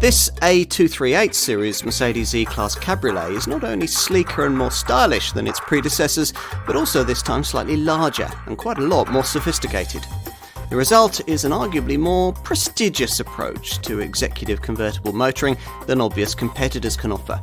This A238 series Mercedes E-Class Cabriolet is not only sleeker and more stylish than its predecessors, but also this time slightly larger and quite a lot more sophisticated. The result is an arguably more prestigious approach to executive convertible motoring than obvious competitors can offer.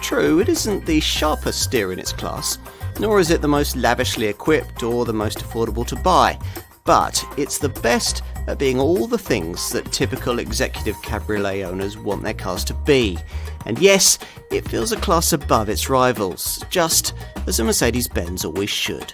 True, it isn't the sharpest steer in its class, nor is it the most lavishly equipped or the most affordable to buy, but it's the best at being all the things that typical executive cabriolet owners want their cars to be. And yes, it feels a class above its rivals, just as a Mercedes-Benz always should.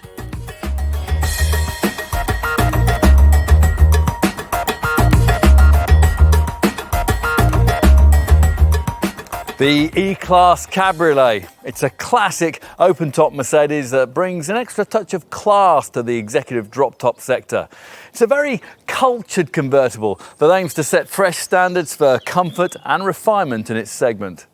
The E-Class Cabriolet. It's a classic open-top Mercedes that brings an extra touch of class to the executive drop-top sector. It's a very cultured convertible that aims to set fresh standards for comfort and refinement in its segment.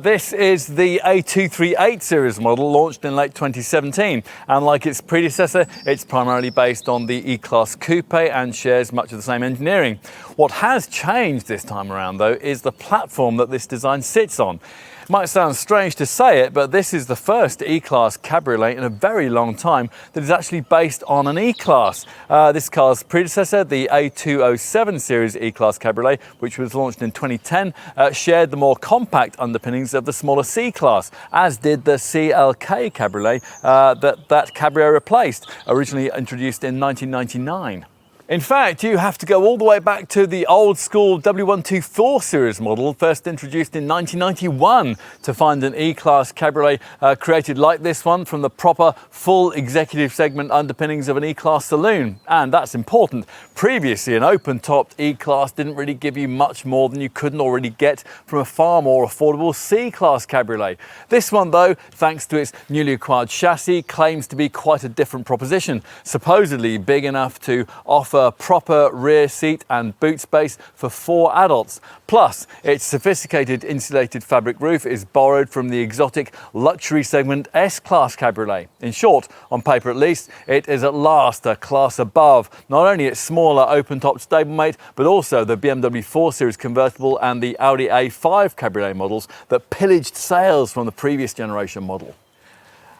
This is the A238 series model launched in late 2017, and like its predecessor, it's primarily based on the E-Class Coupe and shares much of the same engineering. What has changed this time around, though, is the platform that this design sits on. It might sound strange to say it, but this is the first E-Class Cabriolet in a very long time that is actually based on an E-Class. This car's predecessor, the A207 series E-Class Cabriolet, which was launched in 2010, shared the more compact underpinnings of the smaller C-Class, as did the CLK Cabriolet that Cabrio replaced, originally introduced in 1999. In fact, you have to go all the way back to the old school W124 series model, first introduced in 1991, to find an E-Class Cabriolet created like this one from the proper full executive segment underpinnings of an E-Class saloon. And that's important. Previously, an open-topped E-Class didn't really give you much more than you couldn't already get from a far more affordable C-Class Cabriolet. This one, though, thanks to its newly acquired chassis, claims to be quite a different proposition, supposedly big enough to offer proper rear seat and boot space for 4 adults. Plus, its sophisticated insulated fabric roof is borrowed from the exotic luxury segment S-Class Cabriolet. In short, on paper at least, it is at last a class above not only its smaller open-top stablemate, but also the BMW 4 Series convertible and the Audi A5 Cabriolet models that pillaged sales from the previous generation model.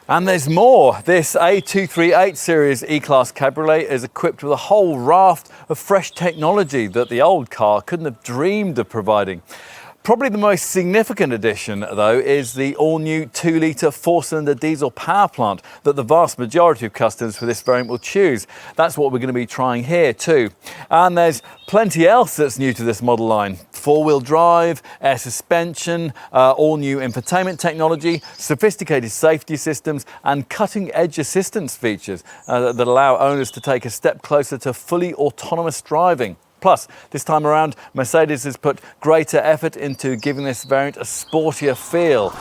And there's more. This A238 series E-Class Cabriolet is equipped with a whole raft of fresh technology that the old car couldn't have dreamed of providing. Probably the most significant addition, though, is the all-new 2-litre 4-cylinder diesel power plant that the vast majority of customers for this variant will choose. That's what we're going to be trying here too. And there's plenty else that's new to this model line. 4-wheel drive, air suspension, all-new infotainment technology, sophisticated safety systems and cutting-edge assistance features that allow owners to take a step closer to fully autonomous driving. Plus, this time around, Mercedes has put greater effort into giving this variant a sportier feel.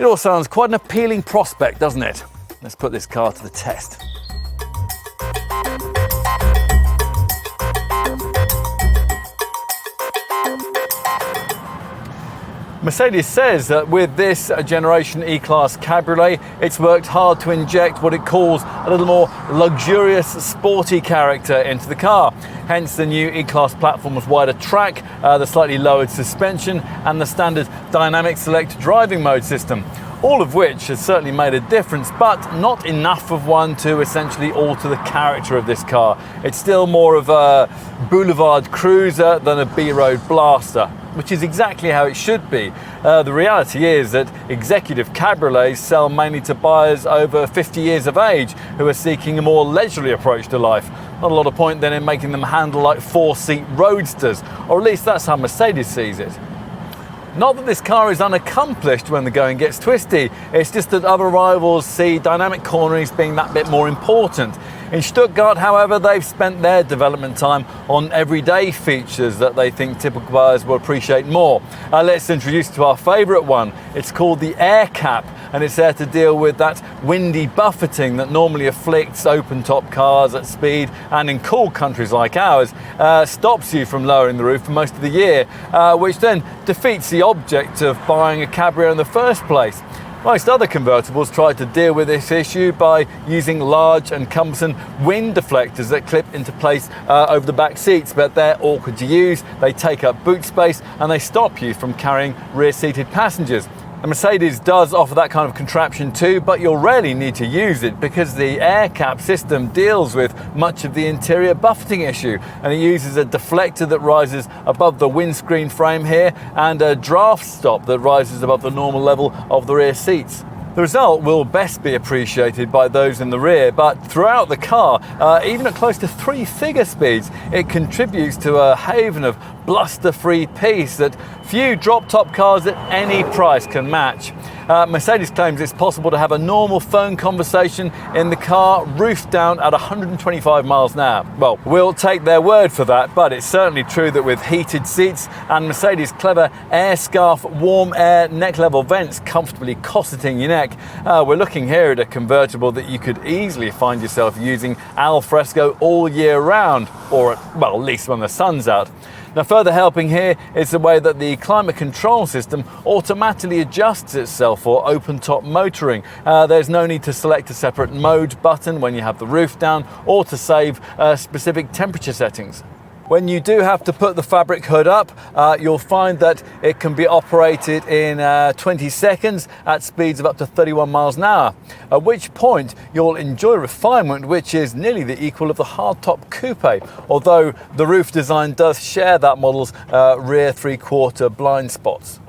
It all sounds quite an appealing prospect, doesn't it? Let's put this car to the test. Mercedes says that with this generation E-Class Cabriolet, it's worked hard to inject what it calls a little more luxurious, sporty character into the car. Hence the new E-Class platform's wider track, the slightly lowered suspension and the standard dynamic select driving mode system. All of which has certainly made a difference, but not enough of one to essentially alter the character of this car. It's still more of a boulevard cruiser than a B-road blaster, which is exactly how it should be. The reality is that executive cabriolets sell mainly to buyers over 50 years of age who are seeking a more leisurely approach to life. Not a lot of point then in making them handle like 4-seat roadsters, or at least that's how Mercedes sees it. Not that this car is unaccomplished when the going gets twisty, it's just that other rivals see dynamic cornering as being that bit more important. In Stuttgart, however, they've spent their development time on everyday features that they think typical buyers will appreciate more. Let's introduce you to our favourite one. It's called the Air Cap, and it's there to deal with that windy buffeting that normally afflicts open-top cars at speed and in cool countries like ours, stops you from lowering the roof for most of the year, which then defeats the object of buying a Cabrio in the first place. Most other convertibles try to deal with this issue by using large and cumbersome wind deflectors that clip into place over the back seats, but they're awkward to use, they take up boot space, and they stop you from carrying rear-seated passengers. The Mercedes does offer that kind of contraption too, but you'll rarely need to use it because the air cap system deals with much of the interior buffeting issue, and it uses a deflector that rises above the windscreen frame here and a draft stop that rises above the normal level of the rear seats. The result will best be appreciated by those in the rear, but throughout the car, even at close to 3-figure speeds, it contributes to a haven of bluster-free peace that few drop-top cars at any price can match. Mercedes claims it's possible to have a normal phone conversation in the car, roof down at 125 miles an hour. Well, we'll take their word for that, but it's certainly true that with heated seats and Mercedes' clever air scarf warm air neck-level vents comfortably cosseting your neck, we're looking here at a convertible that you could easily find yourself using al fresco all year round, or well, at least when the sun's out. Now, further helping here is the way that the climate control system automatically adjusts itself for open-top motoring. There's no need to select a separate mode button when you have the roof down or to save specific temperature settings. When you do have to put the fabric hood up, you'll find that it can be operated in 20 seconds at speeds of up to 31 miles an hour, at which point you'll enjoy refinement, which is nearly the equal of the hardtop coupe, although the roof design does share that model's rear three-quarter blind spots.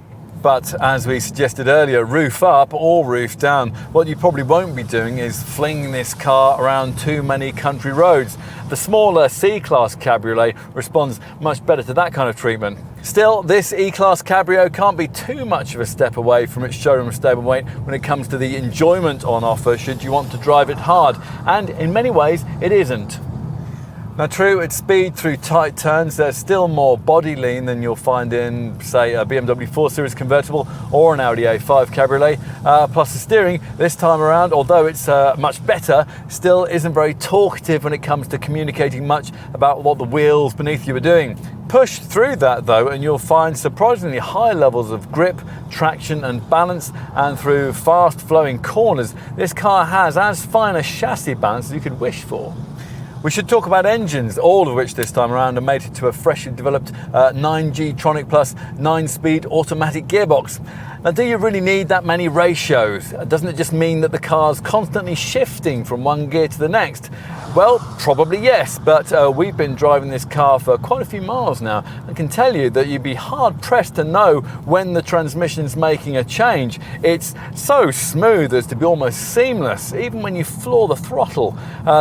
But as we suggested earlier, roof up or roof down, what you probably won't be doing is flinging this car around too many country roads. The smaller C-Class Cabriolet responds much better to that kind of treatment. Still, this E-Class Cabrio can't be too much of a step away from its showroom stablemate when it comes to the enjoyment on offer should you want to drive it hard, and in many ways it isn't. Now, true, its speed through tight turns, there's still more body lean than you'll find in, say, a BMW 4 Series convertible or an Audi A5 Cabriolet. Plus the steering this time around, although it's much better, still isn't very talkative when it comes to communicating much about what the wheels beneath you are doing. Push through that though and you'll find surprisingly high levels of grip, traction and balance, and through fast flowing corners, this car has as fine a chassis balance as you could wish for. We should talk about engines, all of which this time around are mated to a freshly developed 9G Tronic Plus 9-speed automatic gearbox. Now, do you really need that many ratios? Doesn't it just mean that the car's constantly shifting from one gear to the next? Well, probably yes, but we've been driving this car for quite a few miles now and can tell you that you'd be hard pressed to know when the transmission's making a change. It's so smooth as to be almost seamless, even when you floor the throttle.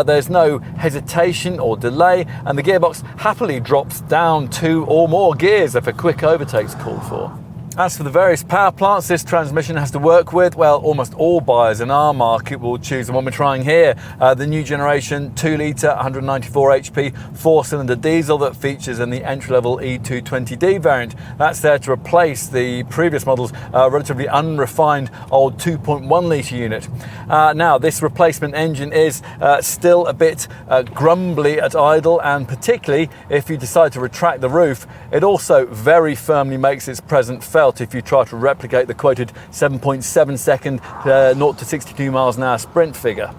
There's no hesitation or delay, and the gearbox happily drops down 2 or more gears if a quick overtake's called for. As for the various power plants this transmission has to work with, well, almost all buyers in our market will choose the one we're trying here, the new generation 2-litre 194 HP 4-cylinder diesel that features in the entry-level E220D variant. That's there to replace the previous model's relatively unrefined old 2.1-litre unit. Now, this replacement engine is still a bit grumbly at idle, and particularly if you decide to retract the roof, it also very firmly makes its presence felt if you try to replicate the quoted 7.7 second 0 to 62 miles an hour sprint figure.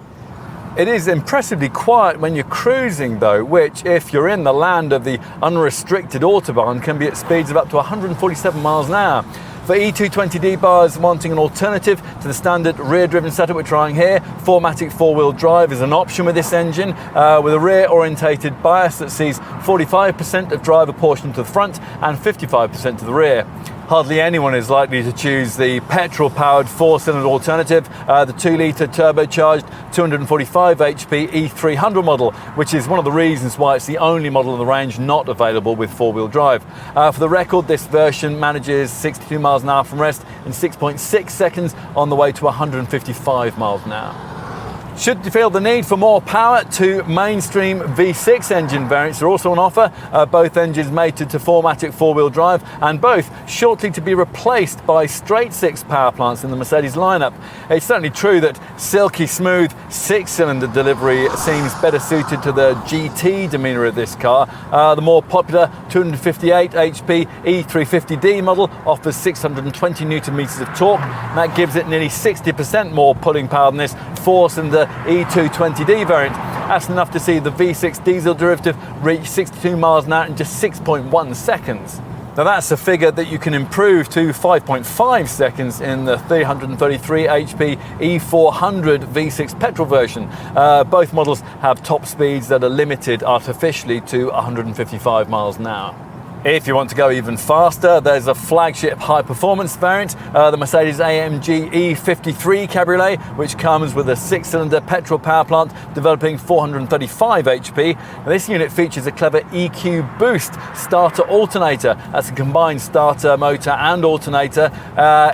It is impressively quiet when you're cruising though, which, if you're in the land of the unrestricted Autobahn, can be at speeds of up to 147 miles an hour. For E220D buyers wanting an alternative to the standard rear-driven setup we're trying here, 4MATIC 4-wheel drive is an option with this engine, with a rear-orientated bias that sees 45% of drive apportioned to the front and 55% to the rear. Hardly anyone is likely to choose the petrol-powered 4-cylinder alternative, the 2-litre turbocharged 245 HP E300 model, which is one of the reasons why it's the only model in the range not available with 4-wheel drive. For the record, this version manages 62 miles an hour from rest in 6.6 seconds on the way to 155 miles an hour. Should you feel the need for more power, two mainstream V6 engine variants are also on offer, both engines mated to 4MATIC four-wheel drive and both shortly to be replaced by straight-six power plants in the Mercedes lineup. It's certainly true that silky smooth six-cylinder delivery seems better suited to the GT demeanour of this car. The more popular 258 HP E350D model offers 620 Nm of torque, and that gives it nearly 60% more pulling power than this four-cylinder E220D variant. That's enough to see the V6 diesel derivative reach 62 miles an hour in just 6.1 seconds. Now that's a figure that you can improve to 5.5 seconds in the 333 HP E400 V6 petrol version. Both models have top speeds that are limited artificially to 155 miles an hour. If you want to go even faster, there's a flagship high-performance variant, the Mercedes-AMG E53 Cabriolet, which comes with a six-cylinder petrol power plant developing 435 HP. Now, this unit features a clever EQ Boost starter alternator. That's a combined starter motor and alternator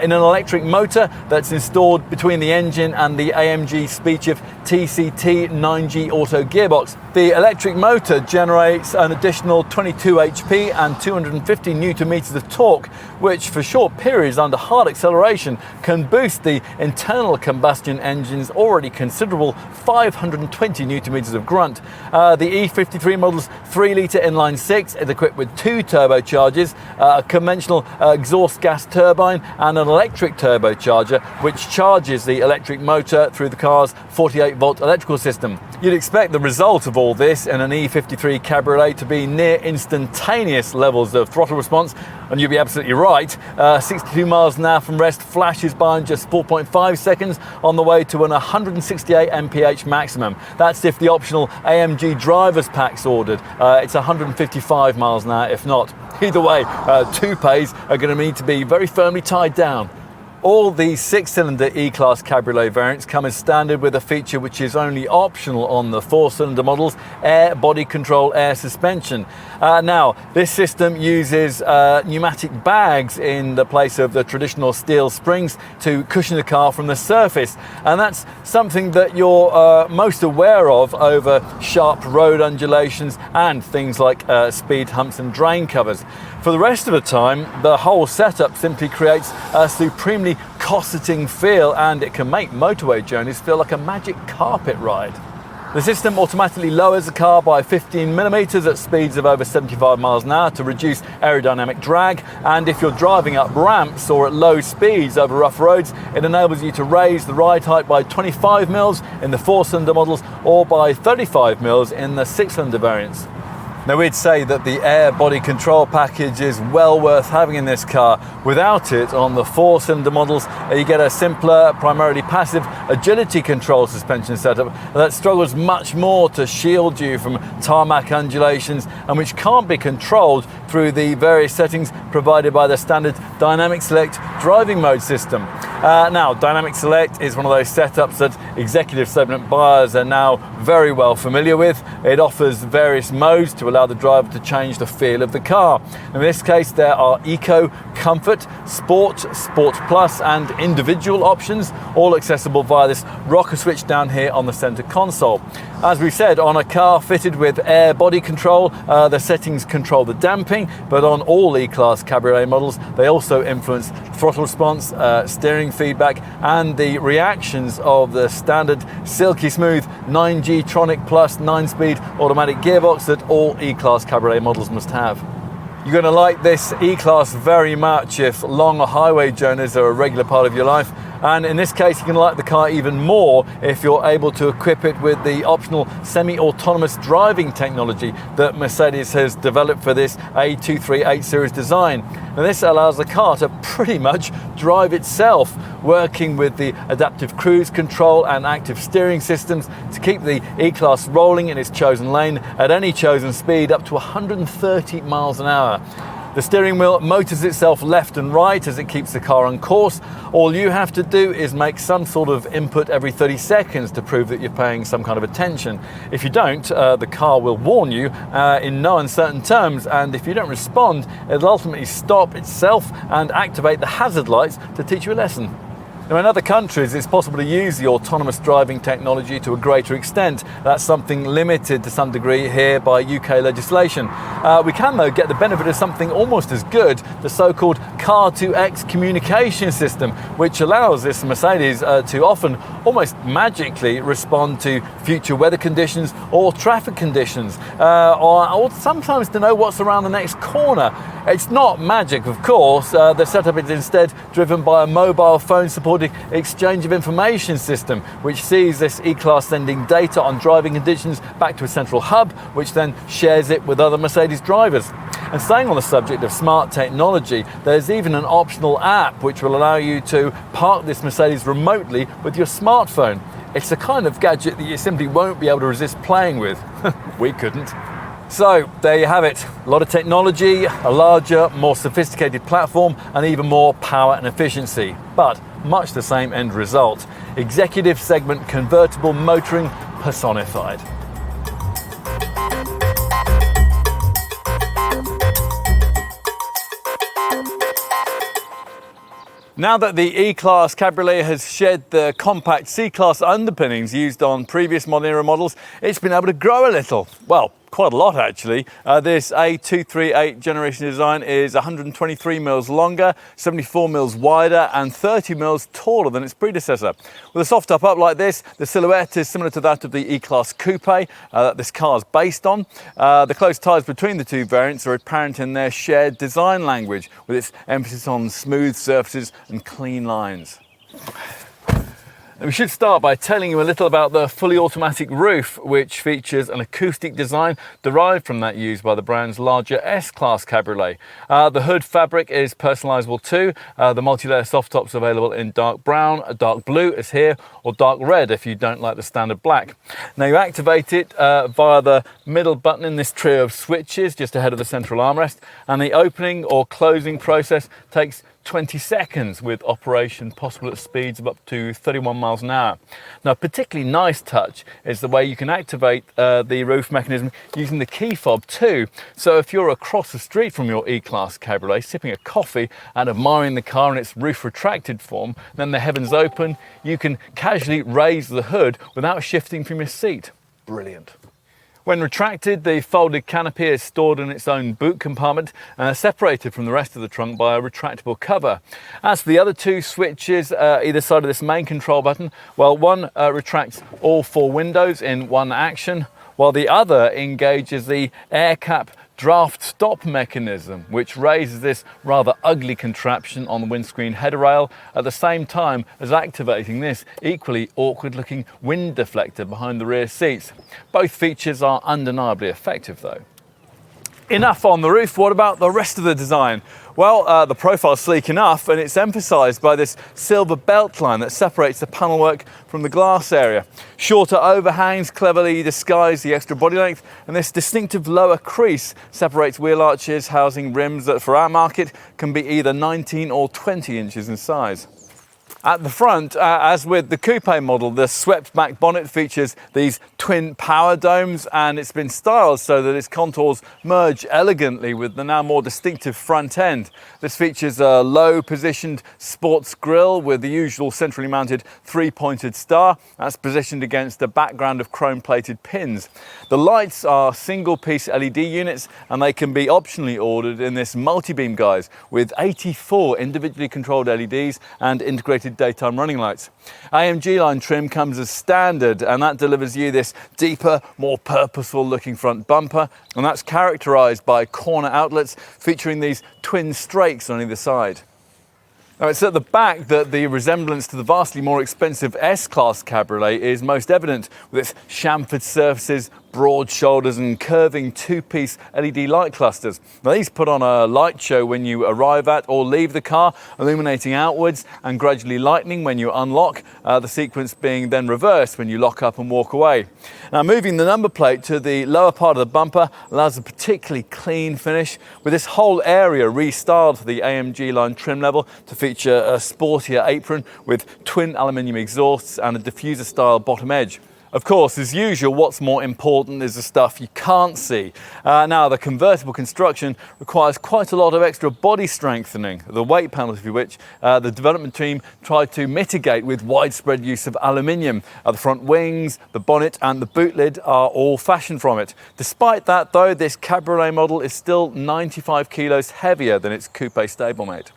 in an electric motor that's installed between the engine and the AMG Speedshift TCT 9G Auto gearbox. The electric motor generates an additional 22 HP and 250 Nm of torque, which for short periods under hard acceleration can boost the internal combustion engine's already considerable 520 Nm of grunt. The E53 model's 3-litre inline six is equipped with two turbochargers, a conventional exhaust gas turbine and an electric turbocharger, which charges the electric motor through the car's 48-volt electrical system. You'd expect the result of all this in an E53 Cabriolet to be near instantaneous levels of throttle response, and you'd be absolutely right. 62 miles an hour from rest flashes by in just 4.5 seconds on the way to an 168 mph maximum. That's if the optional AMG driver's pack's ordered. It's 155 miles an hour if not. Either way, toupees are going to need to be very firmly tied down. All the six-cylinder E-Class Cabriolet variants come as standard with a feature which is only optional on the four-cylinder models: air body control air suspension. Now, this system uses pneumatic bags in the place of the traditional steel springs to cushion the car from the surface, and that's something that you're most aware of over sharp road undulations and things like speed humps and drain covers. For the rest of the time, the whole setup simply creates a supremely cosseting feel, and it can make motorway journeys feel like a magic carpet ride. The system automatically lowers the car by 15mm at speeds of over 75 miles an hour to reduce aerodynamic drag, and if you're driving up ramps or at low speeds over rough roads, it enables you to raise the ride height by 25mm in the four-cylinder models or by 35mm in the six-cylinder variants. Now, we'd say that the air body control package is well worth having in this car. Without it, on the four-cylinder models, you get a simpler, primarily passive agility control suspension setup that struggles much more to shield you from tarmac undulations and which can't be controlled through the various settings provided by the standard Dynamic Select driving mode system. Now, Dynamic Select is one of those setups that executive segment buyers are now very well familiar with. It offers various modes to allow the driver to change the feel of the car. In this case, there are Eco, Comfort, Sport, Sport Plus and Individual options, all accessible via this rocker switch down here on the center console. As we said, on a car fitted with air body control, the settings control the damping, but on all E-Class Cabriolet models, they also influence throttle response, steering feedback and the reactions of the standard silky smooth 9G Tronic Plus 9-speed automatic gearbox that all E-Class Cabriolet models must have. You're going to like this E-Class very much if long highway journeys are a regular part of your life, and in this case you're going to like the car even more if you're able to equip it with the optional semi-autonomous driving technology that Mercedes has developed for this A238 series design. Now, this allows the car to pretty much drive itself, working with the adaptive cruise control and active steering systems to keep the E-Class rolling in its chosen lane at any chosen speed up to 130 miles an hour. The steering wheel motors itself left and right as it keeps the car on course. All you have to do is make some sort of input every 30 seconds to prove that you're paying some kind of attention. If you don't, the car will warn you in no uncertain terms, and if you don't respond, it'll ultimately stop itself and activate the hazard lights to teach you a lesson. Now, in other countries, it's possible to use the autonomous driving technology to a greater extent. That's something limited to some degree here by UK legislation. We can, though, get the benefit of something almost as good, the so-called Car2X communication system, which allows this Mercedes to often almost magically respond to future weather conditions or traffic conditions, or sometimes to know what's around the next corner. It's not magic, of course. The setup is instead driven by a mobile phone supported exchange of information system, which sees this E-Class sending data on driving conditions back to a central hub, which then shares it with other Mercedes drivers. And staying on the subject of smart technology, there's even an optional app which will allow you to park this Mercedes remotely with your smartphone. It's the kind of gadget that you simply won't be able to resist playing with. We couldn't. So there you have it. A lot of technology, a larger, more sophisticated platform, and even more power and efficiency. But much the same end result. Executive segment convertible motoring personified. Now that the E-Class Cabriolet has shed the compact C-Class underpinnings used on previous modern era models, it's been able to grow a little. Well, quite a lot actually. This A238 generation design is 123 mils longer, 74 mils wider and 30 mils taller than its predecessor. With a soft top up like this, the silhouette is similar to that of the E-Class Coupe that this car is based on. The close ties between the two variants are apparent in their shared design language, with its emphasis on smooth surfaces and clean lines. And we should start by telling you a little about the fully automatic roof, which features an acoustic design derived from that used by the brand's larger S-Class Cabriolet. The hood fabric is personalisable too. The multi-layer soft top's available in dark brown, dark blue as here, or dark red if you don't like the standard black. Now you activate it via the middle button in this trio of switches just ahead of the central armrest, and the opening or closing process takes 20 seconds, with operation possible at speeds of up to 31 miles an hour. Now, a particularly nice touch is the way you can activate the roof mechanism using the key fob too. So if you're across the street from your E-Class Cabriolet, sipping a coffee and admiring the car in its roof retracted form, then the heavens open, you can casually raise the hood without shifting from your seat. Brilliant. When retracted, the folded canopy is stored in its own boot compartment and separated from the rest of the trunk by a retractable cover. As for the other two switches either side of this main control button, well, one retracts all four windows in one action, while the other engages the air cap draft stop mechanism, which raises this rather ugly contraption on the windscreen header rail at the same time as activating this equally awkward looking wind deflector behind the rear seats. Both features are undeniably effective though. Enough on the roof, what about the rest of the design? Well, the profile's sleek enough, and it's emphasised by this silver belt line that separates the panelwork from the glass area. Shorter overhangs cleverly disguise the extra body length, and this distinctive lower crease separates wheel arches housing rims that for our market can be either 19 or 20 inches in size. At the front, as with the coupe model, the swept back bonnet features these twin power domes, and it's been styled so that its contours merge elegantly with the now more distinctive front end. This features a low positioned sports grille with the usual centrally mounted three-pointed star. That's positioned against a background of chrome plated pins. The lights are single piece LED units, and they can be optionally ordered in this multi-beam guise with 84 individually controlled LEDs and integrated daytime running lights. AMG line trim comes as standard, and that delivers you this deeper, more purposeful looking front bumper, and that's characterised by corner outlets featuring these twin strakes on either side. Now, it's at the back that the resemblance to the vastly more expensive S-Class Cabriolet is most evident, with its chamfered surfaces, broad shoulders and curving two-piece LED light clusters. Now, these put on a light show when you arrive at or leave the car, illuminating outwards and gradually lightening when you unlock, the sequence being then reversed when you lock up and walk away. Now, moving the number plate to the lower part of the bumper allows a particularly clean finish, with this whole area restyled for the AMG line trim level to feature a sportier apron with twin aluminium exhausts and a diffuser style bottom edge. Of course, as usual, what's more important is the stuff you can't see. Now, the convertible construction requires quite a lot of extra body strengthening, the weight penalty for which the development team tried to mitigate with widespread use of aluminium. The front wings, the bonnet and the boot lid are all fashioned from it. Despite that, though, this Cabriolet model is still 95 kilos heavier than its coupe stablemate.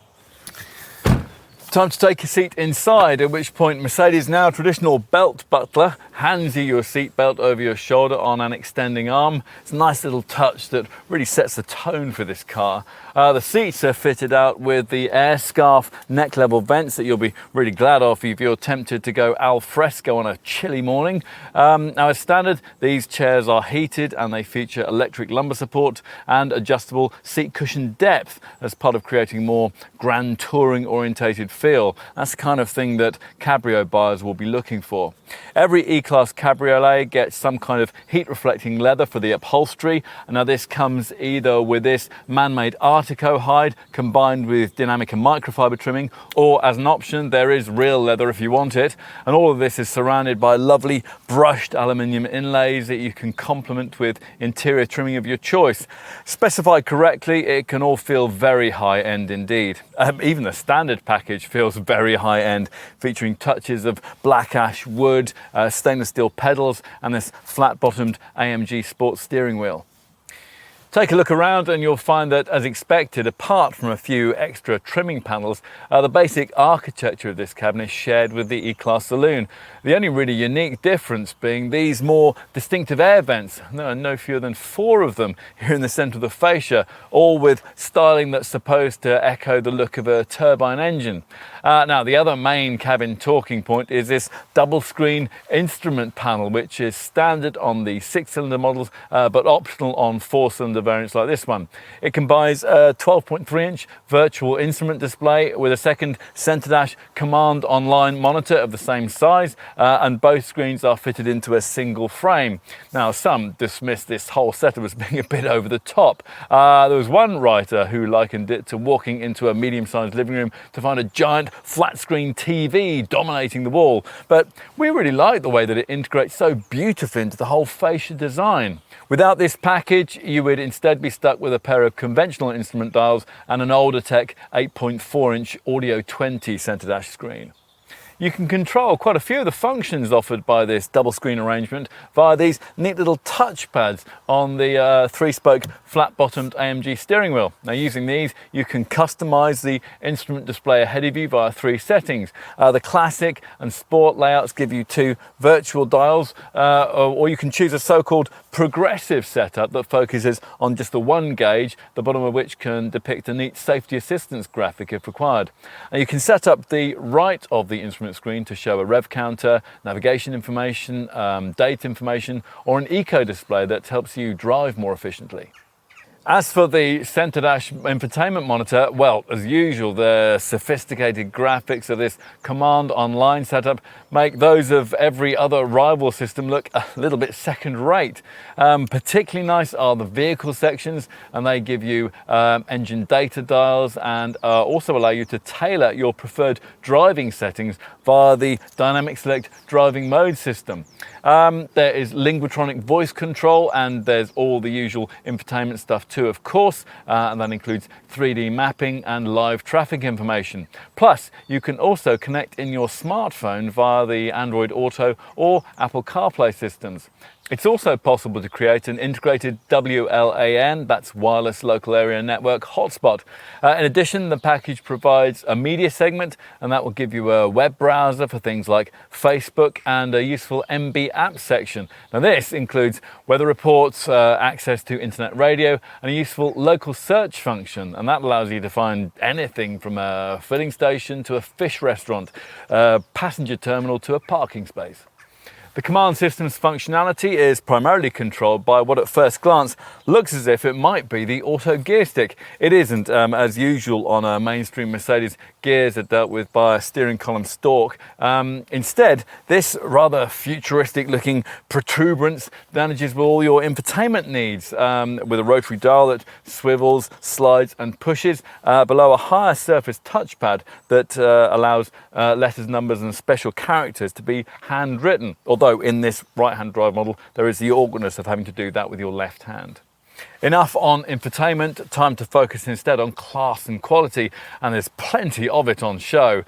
Time to take a seat inside, at which point Mercedes' now traditional belt buckler hands you your seat belt over your shoulder on an extending arm. It's a nice little touch that really sets the tone for this car. The seats are fitted out with the air scarf neck level vents that you'll be really glad of if you're tempted to go al fresco on a chilly morning. Now, as standard, these chairs are heated and they feature electric lumbar support and adjustable seat cushion depth as part of creating more grand touring orientated feel. That's the kind of thing that Cabrio buyers will be looking for. Every E-Class Cabriolet gets some kind of heat reflecting leather for the upholstery. Now, this comes either with this man-made Artico hide combined with dynamic and microfiber trimming, or as an option there is real leather if you want it. And all of this is surrounded by lovely brushed aluminium inlays that you can complement with interior trimming of your choice. Specified correctly, it can all feel very high-end indeed. Even the standard package feels very high-end, featuring touches of black ash wood, stainless steel pedals and this flat-bottomed AMG sports steering wheel. Take a look around and you'll find that, as expected, apart from a few extra trimming panels, the basic architecture of this cabin is shared with the E-Class saloon. The only really unique difference being these more distinctive air vents. There are no fewer than 4 of them here in the centre of the fascia, all with styling that's supposed to echo the look of a turbine engine. Now, the other main cabin talking point is this double screen instrument panel, which is standard on the 6-cylinder models, but optional on 4-cylinder variants like this one. It combines a 12.3-inch virtual instrument display with a second centre dash command online monitor of the same size, and both screens are fitted into a single frame. Now, some dismiss this whole setup as being a bit over the top. There was one writer who likened it to walking into a medium-sized living room to find a giant flat-screen TV dominating the wall, but we really like the way that it integrates so beautifully into the whole fascia design. Without this package, you would instead be stuck with a pair of conventional instrument dials and an older tech 8.4-inch Audio 20 centre dash screen. You can control quite a few of the functions offered by this double screen arrangement via these neat little touchpads on the 3-spoke flat-bottomed AMG steering wheel. Now, using these, you can customize the instrument display ahead of you via 3 settings. The classic and sport layouts give you 2 virtual dials, or you can choose a so-called progressive setup that focuses on just the one gauge, the bottom of which can depict a neat safety assistance graphic if required. And you can set up the right of the instrument screen to show a rev counter, navigation information, date information, or an eco display that helps you drive more efficiently. As for the centre dash infotainment monitor, well, as usual, the sophisticated graphics of this command online setup make those of every other rival system look a little bit second rate. Particularly nice are the vehicle sections, and they give you engine data dials and also allow you to tailor your preferred driving settings via the dynamic select driving mode system. There is linguatronic voice control, and there's all the usual infotainment stuff too, of course, and that includes 3D mapping and live traffic information. Plus, you can also connect in your smartphone via the Android Auto or Apple CarPlay systems. It's also possible to create an integrated WLAN, that's wireless local area network hotspot. In addition, the package provides a media segment, and that will give you a web browser for things like Facebook and a useful MB app section. Now, this includes weather reports, access to internet radio, and a useful local search function, and that allows you to find anything from a filling station to a fish restaurant, a passenger terminal to a parking space. The command system's functionality is primarily controlled by what at first glance looks as if it might be the auto gear stick. It isn't. As usual on a mainstream Mercedes, gears are dealt with by a steering column stalk. Instead, this rather futuristic looking protuberance manages with all your infotainment needs, with a rotary dial that swivels, slides and pushes below a higher surface touchpad that allows letters, numbers and special characters to be handwritten. Although although in this right-hand drive model, there is the awkwardness of having to do that with your left hand. Enough on infotainment, time to focus instead on class and quality, and there's plenty of it on show.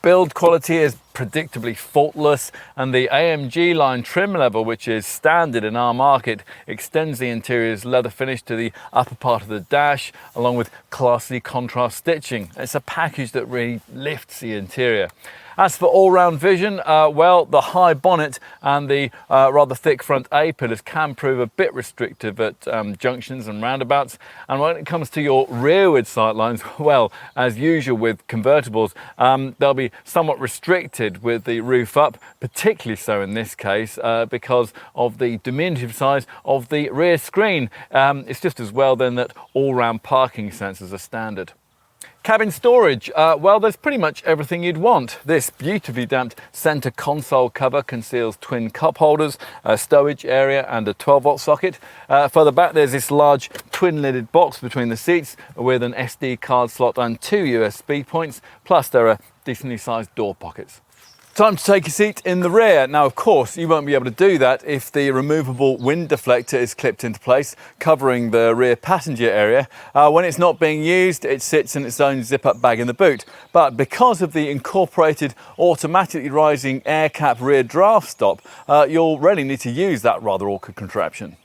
Build quality is predictably faultless, and the AMG line trim level, which is standard in our market, extends the interior's leather finish to the upper part of the dash, along with classy contrast stitching. It's a package that really lifts the interior. As for all-round vision, well, the high bonnet and the rather thick front A-pillars can prove a bit restrictive at junctions and roundabouts. And when it comes to your rearward sightlines, well, as usual with convertibles, they'll be somewhat restricted with the roof up, particularly so in this case because of the diminutive size of the rear screen. It's just as well then that all-round parking sensors are standard. Cabin storage, well, there's pretty much everything you'd want. This beautifully damped center console cover conceals twin cup holders, a stowage area and a 12-volt socket. Further back, there's this large twin-lidded box between the seats with an SD card slot and 2 USB points, plus there are decently sized door pockets. Time to take a seat in the rear. Now, of course, you won't be able to do that if the removable wind deflector is clipped into place, covering the rear passenger area. When it's not being used, it sits in its own zip-up bag in the boot. But because of the incorporated automatically rising air cap rear draft stop, you'll really need to use that rather awkward contraption.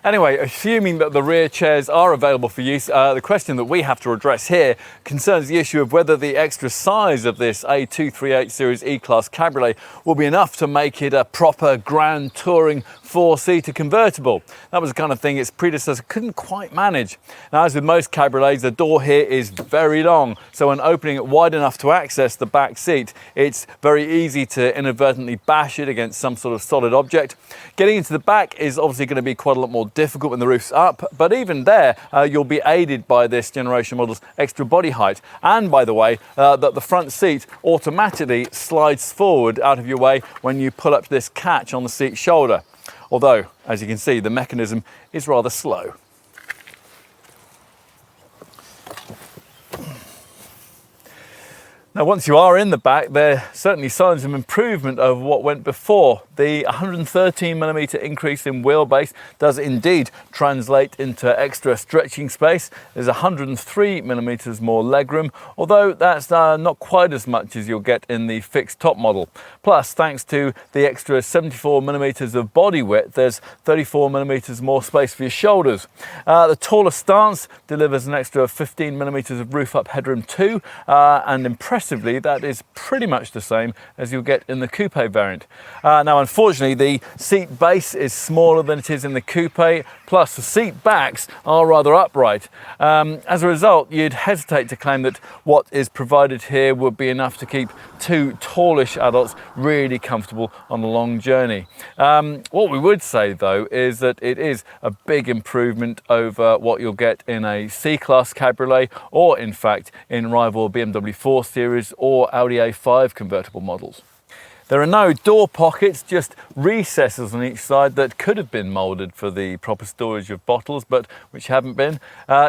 Anyway, assuming that the rear chairs are available for use, the question that we have to address here concerns the issue of whether the extra size of this A238 Series E-Class Cabriolet will be enough to make it a proper grand touring four-seater convertible. That was the kind of thing its predecessor couldn't quite manage. Now, as with most cabriolets, the door here is very long, so when opening it wide enough to access the back seat, it's very easy to inadvertently bash it against some sort of solid object. Getting into the back is obviously going to be quite a lot more difficult when the roof's up, but even there, you'll be aided by this generation model's extra body height, and by the way, that the front seat automatically slides forward out of your way when you pull up this catch on the seat shoulder. Although, as you can see, the mechanism is rather slow. Now, once you are in the back, there are certainly signs of improvement over what went before. The 113mm increase in wheelbase does indeed translate into extra stretching space. There's 103mm more legroom, although that's not quite as much as you'll get in the fixed top model. Plus, thanks to the extra 74mm of body width, there's 34mm more space for your shoulders. The taller stance delivers an extra 15mm of roof up headroom too, and impressively, that is pretty much the same as you'll get in the coupe variant. Now, unfortunately, the seat base is smaller than it is in the coupe, plus the seat backs are rather upright. As a result, you'd hesitate to claim that what is provided here would be enough to keep two tallish adults really comfortable on a long journey. What we would say, though, is that it is a big improvement over what you'll get in a C-Class Cabriolet, or in fact in rival BMW 4 Series or Audi A5 convertible models. There are no door pockets, just recesses on each side that could have been moulded for the proper storage of bottles, but which haven't been.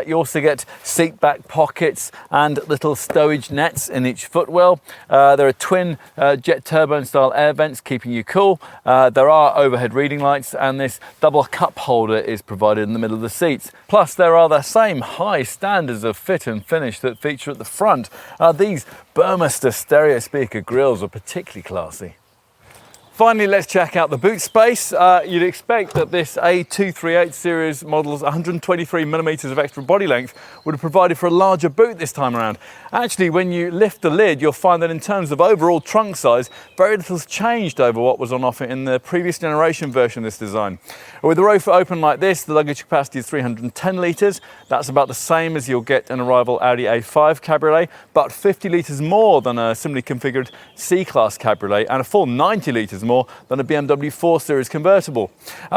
You also get seat back pockets and little stowage nets in each footwell. There are twin jet turbine style air vents keeping you cool. There are overhead reading lights, and this double cup holder is provided in the middle of the seats. Plus, there are the same high standards of fit and finish that feature at the front. These Burmester stereo speaker grills are particularly classy. Finally, let's check out the boot space. You'd expect that this A238 series model's 123mm of extra body length would have provided for a larger boot this time around. Actually, when you lift the lid, you'll find that in terms of overall trunk size, very little's changed over what was on offer in the previous generation version of this design. With the roof open like this, the luggage capacity is 310 litres. That's about the same as you'll get in a rival Audi A5 Cabriolet, but 50 litres more than a similarly configured C-Class Cabriolet, and a full 90 litres more than a BMW 4 Series convertible.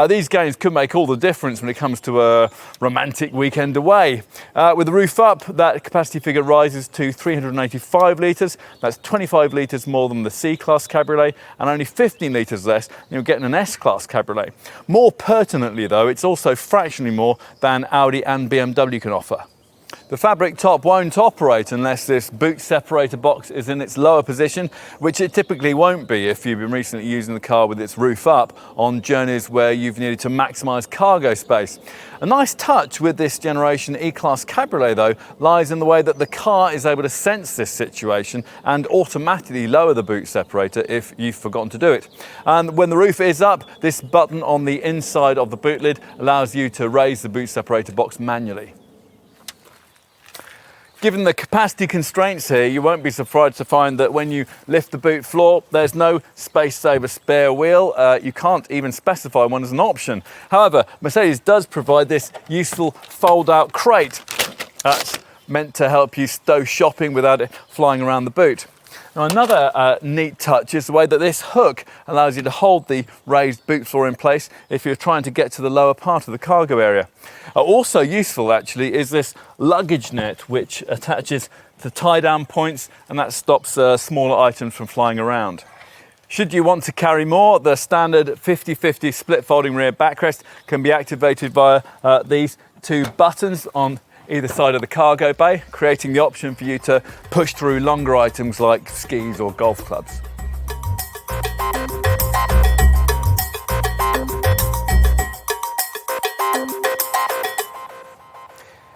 These gains could make all the difference when it comes to a romantic weekend away. With the roof up, that capacity figure rises to 385 litres. That's 25 litres more than the C-Class Cabriolet, and only 15 litres less than you'll get in an S-Class Cabriolet. More pertinently, though, it's also fractionally more than Audi and BMW can offer. The fabric top won't operate unless this boot separator box is in its lower position, which it typically won't be if you've been recently using the car with its roof up on journeys where you've needed to maximise cargo space. A nice touch with this generation E-Class Cabriolet though lies in the way that the car is able to sense this situation and automatically lower the boot separator if you've forgotten to do it. And when the roof is up, this button on the inside of the boot lid allows you to raise the boot separator box manually. Given the capacity constraints here, you won't be surprised to find that when you lift the boot floor, there's no space saver spare wheel. You can't even specify one as an option. However, Mercedes does provide this useful fold-out crate that's meant to help you stow shopping without it flying around the boot. Now, another neat touch is the way that this hook allows you to hold the raised boot floor in place if you're trying to get to the lower part of the cargo area. Also useful actually is this luggage net, which attaches to tie-down points, and that stops smaller items from flying around. Should you want to carry more, the standard 50-50 split folding rear backrest can be activated via these two buttons on either side of the cargo bay, creating the option for you to push through longer items like skis or golf clubs.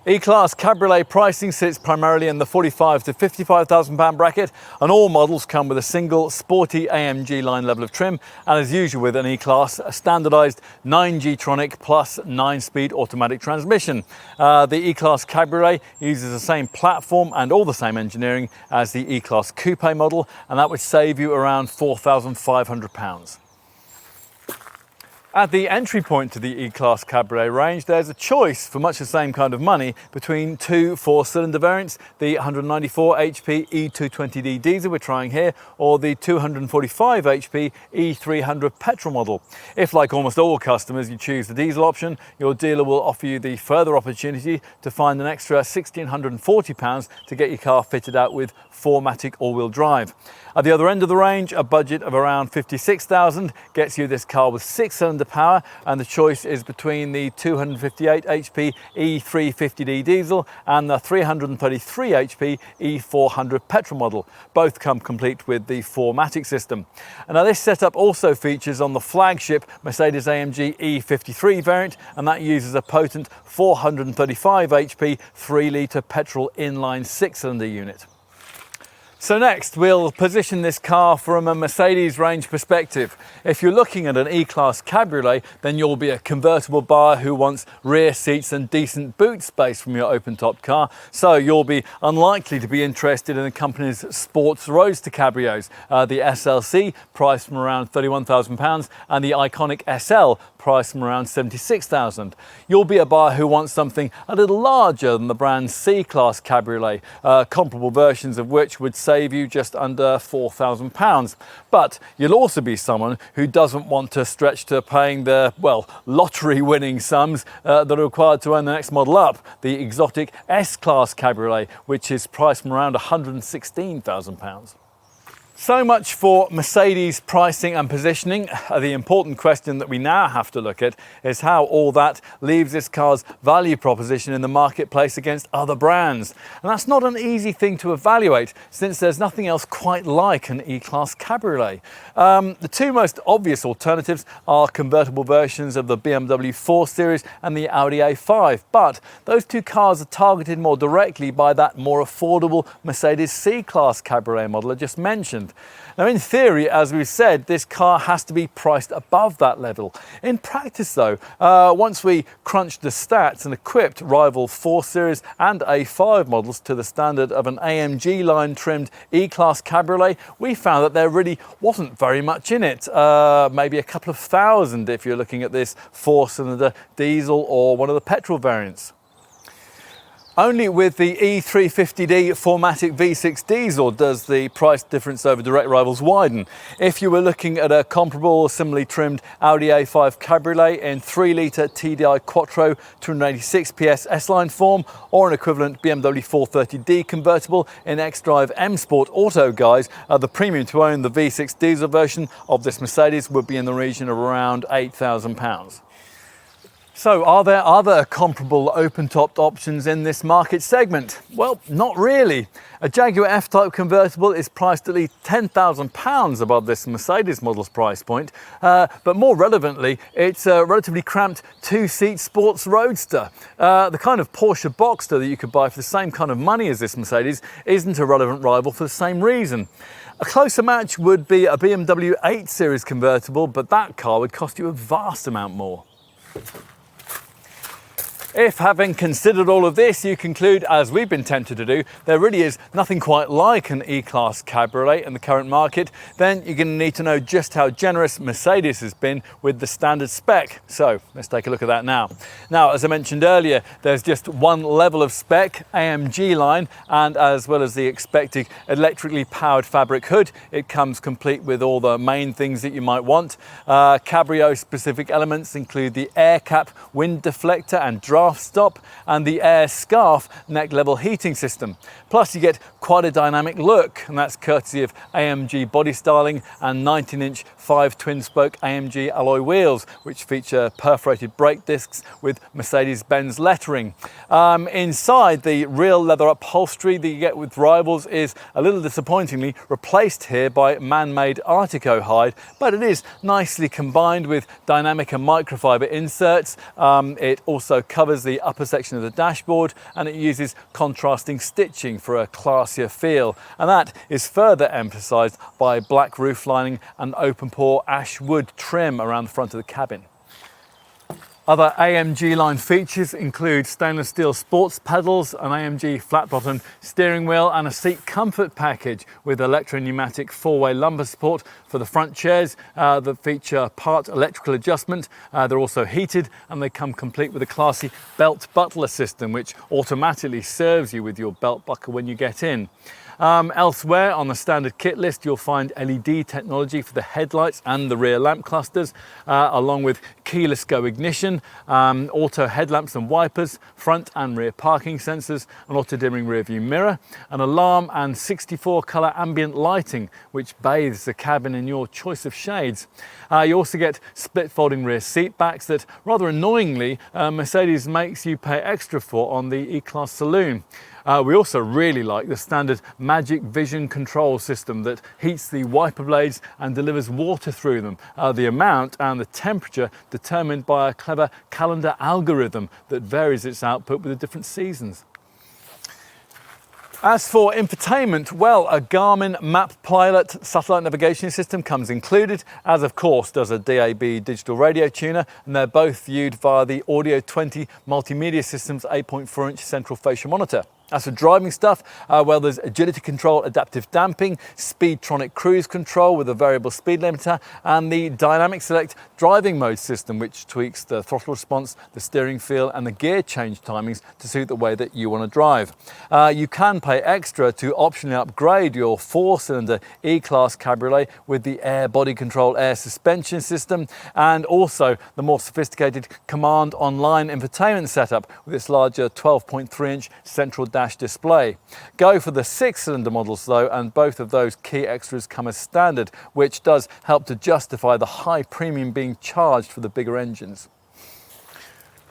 E-Class Cabriolet pricing sits primarily in the £45,000 to £55,000 bracket, and all models come with a single sporty AMG line level of trim, and as usual with an E-Class, a standardised 9G-tronic plus 9-speed automatic transmission. The E-Class Cabriolet uses the same platform and all the same engineering as the E-Class Coupe model, and that would save you around £4,500. At the entry point to the E-Class Cabriolet range, there's a choice for much the same kind of money between two 4-cylinder variants, the 194 HP E238 diesel we're trying here, or the 245 HP E300 petrol model. If, like almost all customers, you choose the diesel option, your dealer will offer you the further opportunity to find an extra £1,640 to get your car fitted out with 4MATIC all-wheel drive. At the other end of the range, a budget of around £56,000 gets you this car with 6-cylinder power, and the choice is between the 258 HP E350D diesel and the 333 HP E400 petrol model. Both come complete with the 4MATIC system. And now this setup also features on the flagship Mercedes-AMG E53 variant, and that uses a potent 435 HP 3-litre petrol inline 6-cylinder unit. So next, we'll position this car from a Mercedes range perspective. If you're looking at an E-Class Cabriolet, then you'll be a convertible buyer who wants rear seats and decent boot space from your open-top car. So you'll be unlikely to be interested in the company's sports roadster cabrios. The SLC, priced from around £31,000, and the iconic SL, priced from around £76,000. You'll be a buyer who wants something a little larger than the brand's C-Class Cabriolet, comparable versions of which would save you just under £4,000. But you'll also be someone who doesn't want to stretch to paying the, well, lottery-winning sums that are required to earn the next model up, the exotic S-Class Cabriolet, which is priced from around £116,000. So much for Mercedes pricing and positioning. The important question that we now have to look at is how all that leaves this car's value proposition in the marketplace against other brands. And that's not an easy thing to evaluate, since there's nothing else quite like an E-Class Cabriolet. The two most obvious alternatives are convertible versions of the BMW 4 Series and the Audi A5, but those two cars are targeted more directly by that more affordable Mercedes C-Class Cabriolet model I just mentioned. Now, in theory, as we've said, this car has to be priced above that level. In practice, though, once we crunched the stats and equipped rival 4 Series and A5 models to the standard of an AMG line trimmed E-Class Cabriolet, we found that there really wasn't very much in it. Maybe a couple of thousand if you're looking at this 4-cylinder diesel or one of the petrol variants. Only with the E350D 4MATIC V6 diesel does the price difference over direct rivals widen. If you were looking at a comparable, similarly trimmed Audi A5 Cabriolet in 3-litre TDI Quattro 286 PS S-Line form, or an equivalent BMW 430D convertible in X-Drive M Sport Auto guise, the premium to own the V6 diesel version of this Mercedes would be in the region of around £8,000. So are there other comparable open-topped options in this market segment? Well, not really. A Jaguar F-Type convertible is priced at least £10,000 above this Mercedes model's price point, but more relevantly, it's a relatively cramped two-seat sports roadster. The kind of Porsche Boxster that you could buy for the same kind of money as this Mercedes isn't a relevant rival for the same reason. A closer match would be a BMW 8 Series convertible, but that car would cost you a vast amount more. If, having considered all of this, you conclude, as we've been tempted to do, there really is nothing quite like an E-Class Cabriolet in the current market, then you're going to need to know just how generous Mercedes has been with the standard spec. So let's take a look at that now. Now, as I mentioned earlier, there's just one level of spec, AMG line, and as well as the expected electrically powered fabric hood, it comes complete with all the main things that you might want. Cabrio specific elements include the air cap, wind deflector and draft stop, and the air scarf neck level heating system. Plus you get quite a dynamic look, and that's courtesy of AMG body styling and 19-inch 5 twin-spoke AMG alloy wheels, which feature perforated brake discs with Mercedes-Benz lettering. Inside, the real leather upholstery that you get with rivals is a little disappointingly replaced here by man-made Artico hide, but it is nicely combined with dynamic and microfiber inserts. It also covers the upper section of the dashboard, and it uses contrasting stitching for a classier feel, and that is further emphasised by black roof lining and open pore ash wood trim around the front of the cabin. Other AMG line features include stainless steel sports pedals, an AMG flat bottom steering wheel and a seat comfort package with electro-pneumatic four-way lumbar support for the front chairs that feature part electrical adjustment. They're also heated, and they come complete with a classy belt buckler system which automatically serves you with your belt buckle when you get in. Elsewhere on the standard kit list, you'll find LED technology for the headlights and the rear lamp clusters, along with keyless go ignition, auto headlamps and wipers, front and rear parking sensors, an auto dimming rear view mirror, an alarm and 64 colour ambient lighting which bathes the cabin in your choice of shades. You also get split folding rear seat backs that, rather annoyingly, Mercedes makes you pay extra for on the E-Class Saloon. We also really like the standard Magic Vision control system that heats the wiper blades and delivers water through them. The amount and the temperature determined by a clever calendar algorithm that varies its output with the different seasons. As for infotainment, well, a Garmin Map Pilot satellite navigation system comes included, as of course does a DAB digital radio tuner, and they're both viewed via the Audio 20 multimedia system's 8.4-inch central fascia monitor. As for driving stuff, well, there's agility control, adaptive damping, Speedtronic cruise control with a variable speed limiter, and the dynamic select driving mode system, which tweaks the throttle response, the steering feel, and the gear change timings to suit the way that you want to drive. You can pay extra to optionally upgrade your 4-cylinder E-Class Cabriolet with the air body control air suspension system, and also the more sophisticated Command Online infotainment setup with its larger 12.3-inch central dash display. Go for the 6-cylinder models though, and both of those key extras come as standard, which does help to justify the high premium being charged for the bigger engines.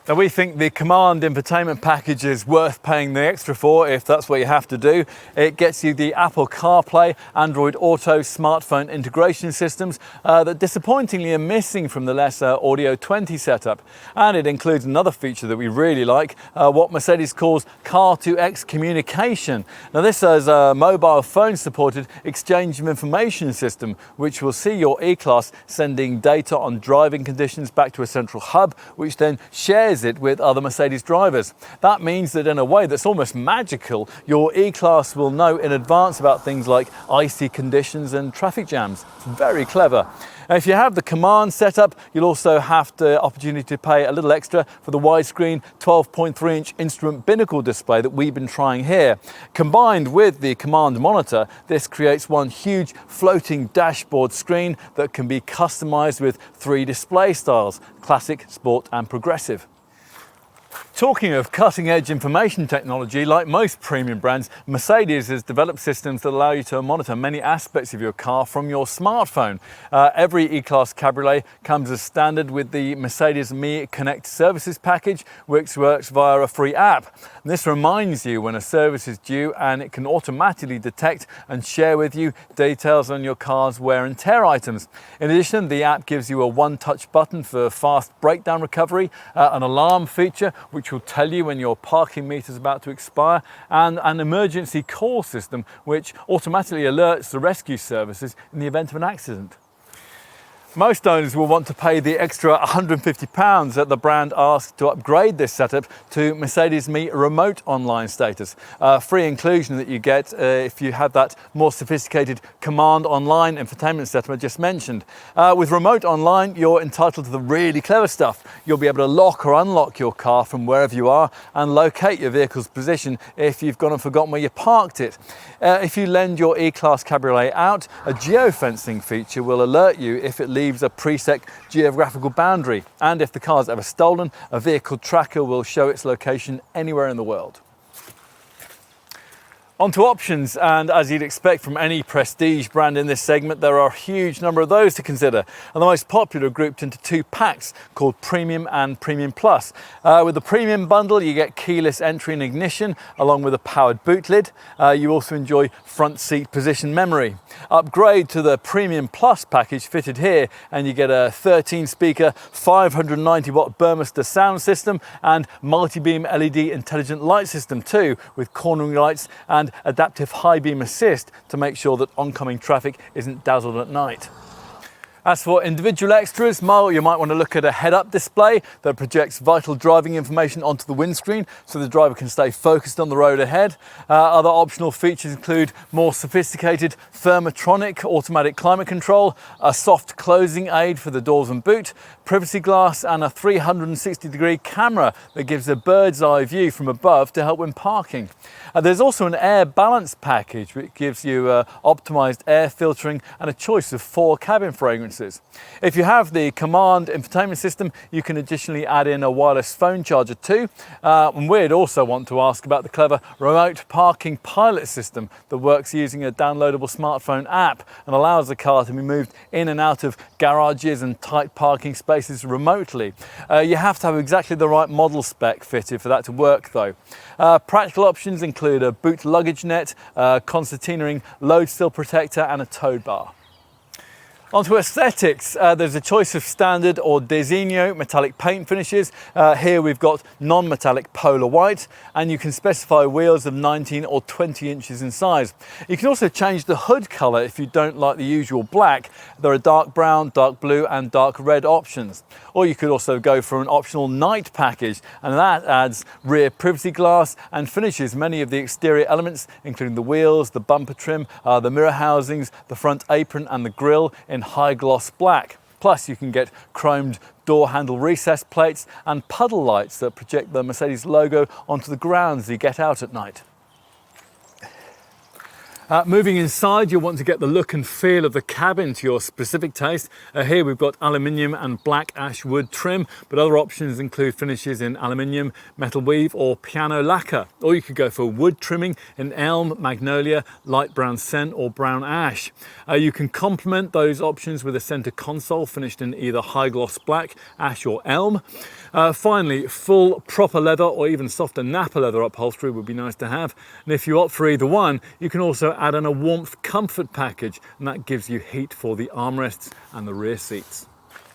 Now, we think the Command infotainment package is worth paying the extra for if that's what you have to do. It gets you the Apple CarPlay, Android Auto, smartphone integration systems that disappointingly are missing from the lesser Audio 20 setup. And it includes another feature that we really like, what Mercedes calls Car2X communication. Now, this is a mobile phone supported exchange of information system, which will see your E-Class sending data on driving conditions back to a central hub, which then shares it with other Mercedes drivers. That means that in a way that's almost magical, your E-Class will know in advance about things like icy conditions and traffic jams. It's very clever. Now, if you have the Command setup, you'll also have the opportunity to pay a little extra for the widescreen 12.3-inch instrument binnacle display that we've been trying here. Combined with the Command monitor, this creates one huge floating dashboard screen that can be customized with 3 display styles: classic, sport and progressive. Talking of cutting-edge information technology, like most premium brands, Mercedes has developed systems that allow you to monitor many aspects of your car from your smartphone. Every E-Class Cabriolet comes as standard with the Mercedes Me Connect services package, which works via a free app. And this reminds you when a service is due, and it can automatically detect and share with you details on your car's wear and tear items. In addition, the app gives you a one-touch button for fast breakdown recovery, an alarm feature which will tell you when your parking meter is about to expire, and an emergency call system which automatically alerts the rescue services in the event of an accident. Most owners will want to pay the extra £150 that the brand asks to upgrade this setup to Mercedes Me Remote Online status, free inclusion that you get if you have that more sophisticated command online infotainment setup I just mentioned. With Remote Online, you're entitled to the really clever stuff. You'll be able to lock or unlock your car from wherever you are and locate your vehicle's position if you've gone and forgotten where you parked it. If you lend your E-Class Cabriolet out, a geofencing feature will alert you if it leaves a preset geographical boundary, and if the car is ever stolen, a vehicle tracker will show its location anywhere in the world. On to options, and as you'd expect from any prestige brand in this segment, there are a huge number of those to consider, and the most popular are grouped into two packs called Premium and Premium Plus. With the Premium bundle, you get keyless entry and ignition along with a powered boot lid. You also enjoy front seat position memory. Upgrade to the Premium Plus package fitted here, and you get a 13-speaker 590-watt Burmester sound system and multi-beam LED intelligent light system too, with cornering lights and adaptive high beam assist to make sure that oncoming traffic isn't dazzled at night. As for individual extras, you might want to look at a head-up display that projects vital driving information onto the windscreen so the driver can stay focused on the road ahead. Other optional features include more sophisticated thermotronic automatic climate control, a soft closing aid for the doors and boot, privacy glass, and a 360-degree camera that gives a bird's eye view from above to help when parking. There's also an air balance package which gives you optimized air filtering and a choice of 4 cabin fragrances. If you have the command infotainment system, you can additionally add in a wireless phone charger too. And we'd also want to ask about the clever remote parking pilot system that works using a downloadable smartphone app and allows the car to be moved in and out of garages and tight parking spaces remotely. You have to have exactly the right model spec fitted for that to work though. Practical options include a boot luggage net, concertinaing load sill protector and a tow bar. Onto aesthetics, there's a choice of standard or designo metallic paint finishes. Here we've got non-metallic polar white, and you can specify wheels of 19 or 20 inches in size. You can also change the hood colour if you don't like the usual black. There are dark brown, dark blue and dark red options. Or you could also go for an optional night package, and that adds rear privacy glass and finishes many of the exterior elements, including the wheels, the bumper trim, the mirror housings, the front apron and the grille in high gloss black. Plus you can get chromed door handle recess plates and puddle lights that project the Mercedes logo onto the ground as you get out at night. Moving inside, you'll want to get the look and feel of the cabin to your specific taste. Here we've got aluminium and black ash wood trim, but other options include finishes in aluminium, metal weave or piano lacquer. Or you could go for wood trimming in elm, magnolia, light brown scent or brown ash. You can complement those options with a centre console finished in either high gloss black, ash or elm. Finally, full proper leather or even softer nappa leather upholstery would be nice to have. And if you opt for either one, you can also add in a warmth comfort package, and that gives you heat for the armrests and the rear seats.